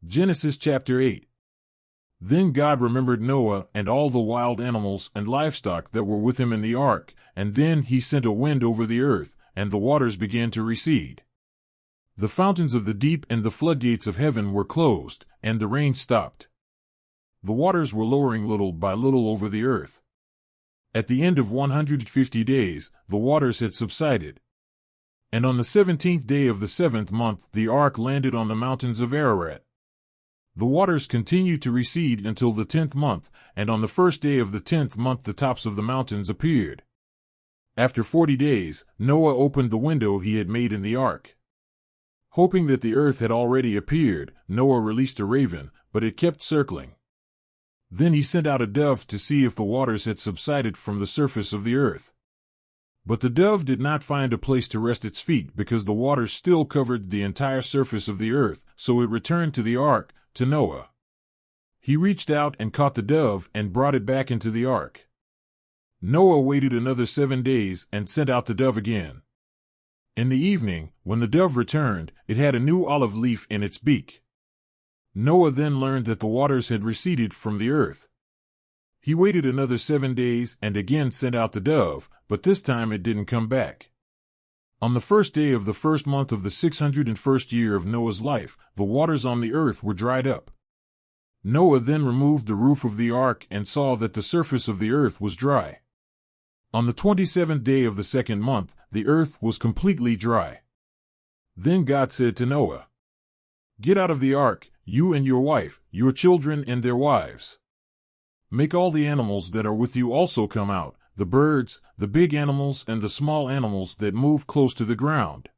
Genesis chapter 8. Then God remembered Noah and all the wild animals and livestock that were with him in the ark, and then he sent a wind over the earth, and the waters began to recede. The fountains of the deep and the floodgates of heaven were closed, and the rain stopped. The waters were lowering little by little over the earth. At the end of 150 days, the waters had subsided. And on the 17th day of the 7th month the ark landed on the mountains of Ararat. The waters continued to recede until the 10th month, and on the first day of the 10th month the tops of the mountains appeared. After 40 days, Noah opened the window he had made in the ark. Hoping that the earth had already appeared, Noah released a raven, but it kept circling. Then he sent out a dove to see if the waters had subsided from the surface of the earth. But the dove did not find a place to rest its feet because the waters still covered the entire surface of the earth, so it returned to the ark, to Noah. He reached out and caught the dove and brought it back into the ark. Noah waited another 7 days and sent out the dove again. In the evening, when the dove returned, it had a new olive leaf in its beak. Noah then learned that the waters had receded from the earth. He waited another 7 days and again sent out the dove, but this time it didn't come back. On the first day of the first month of the 601st year of Noah's life, the waters on the earth were dried up. Noah then removed the roof of the ark and saw that the surface of the earth was dry. On the 27th day of the second month, the earth was completely dry. Then God said to Noah, "Get out of the ark, you and your wife, your children and their wives. Make all the animals that are with you also come out, the birds, the big animals and the small animals that move close to the ground.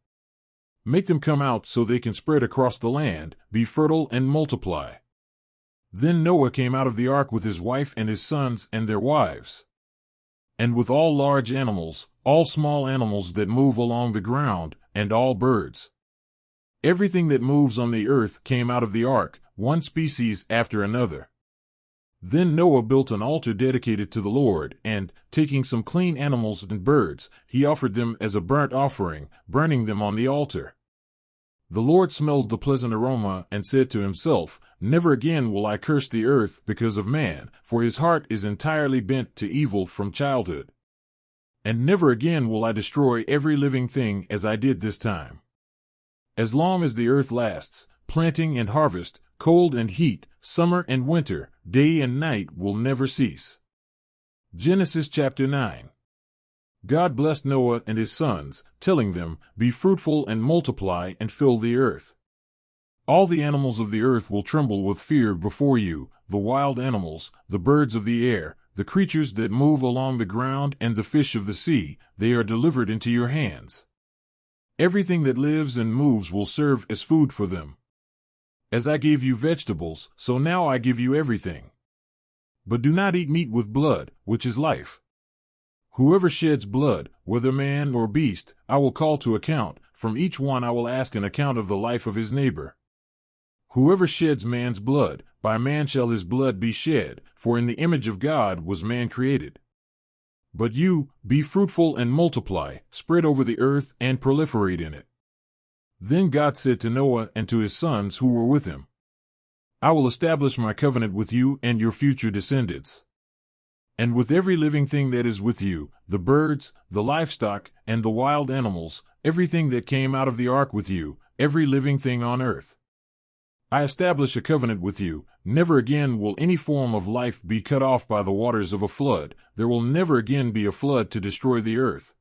Make them come out so they can spread across the land, be fertile and multiply." Then Noah came out of the ark with his wife and his sons and their wives. And with all large animals, all small animals that move along the ground, and all birds. Everything that moves on the earth came out of the ark, one species after another. Then Noah built an altar dedicated to the Lord, and, taking some clean animals and birds, he offered them as a burnt offering, burning them on the altar. The Lord smelled the pleasant aroma and said to himself, "Never again will I curse the earth because of man, for his heart is entirely bent to evil from childhood. And never again will I destroy every living thing as I did this time. As long as the earth lasts, planting and harvest, cold and heat, summer and winter, day and night will never cease." Genesis chapter 9. God blessed Noah and his sons, telling them, "Be fruitful and multiply and fill the earth. All the animals of the earth will tremble with fear before you, the wild animals, the birds of the air, the creatures that move along the ground and the fish of the sea, they are delivered into your hands. Everything that lives and moves will serve as food for them. As I gave you vegetables, so now I give you everything. But do not eat meat with blood, which is life. Whoever sheds blood, whether man or beast, I will call to account. From each one I will ask an account of the life of his neighbor. Whoever sheds man's blood, by man shall his blood be shed, for in the image of God was man created. But you, be fruitful and multiply, spread over the earth and proliferate in it." Then God said to Noah and to his sons who were with him, "I will establish my covenant with you and your future descendants. And with every living thing that is with you, the birds, the livestock, and the wild animals, everything that came out of the ark with you, every living thing on earth. I establish a covenant with you. Never again will any form of life be cut off by the waters of a flood. There will never again be a flood to destroy the earth."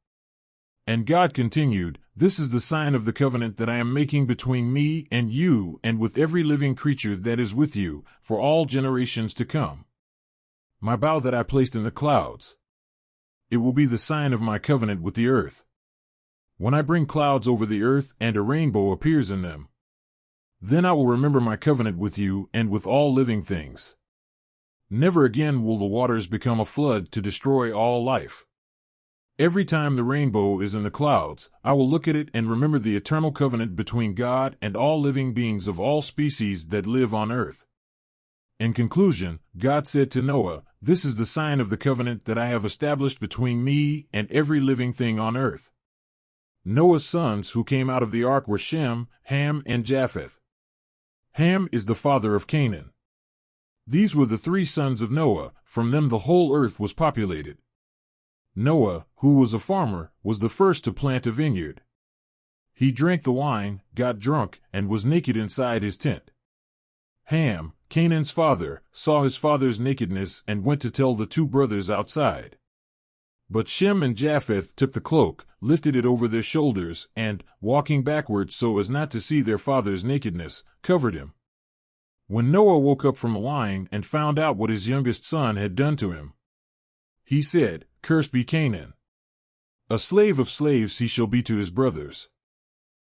And God continued, "This is the sign of the covenant that I am making between me and you and with every living creature that is with you, for all generations to come. My bow that I placed in the clouds. It will be the sign of my covenant with the earth. When I bring clouds over the earth and a rainbow appears in them, then I will remember my covenant with you and with all living things. Never again will the waters become a flood to destroy all life. Every time the rainbow is in the clouds, I will look at it and remember the eternal covenant between God and all living beings of all species that live on earth." In conclusion, God said to Noah, "This is the sign of the covenant that I have established between me and every living thing on earth." Noah's sons who came out of the ark were Shem, Ham, and Japheth. Ham is the father of Canaan. These were the three sons of Noah. From them the whole earth was populated. Noah, who was a farmer, was the first to plant a vineyard. He drank the wine, got drunk, and was naked inside his tent. Ham, Canaan's father, saw his father's nakedness and went to tell the two brothers outside. But Shem and Japheth took the cloak, lifted it over their shoulders, and, walking backwards so as not to see their father's nakedness, covered him. When Noah woke up from lying and found out what his youngest son had done to him, he said, "Cursed be Canaan. A slave of slaves he shall be to his brothers."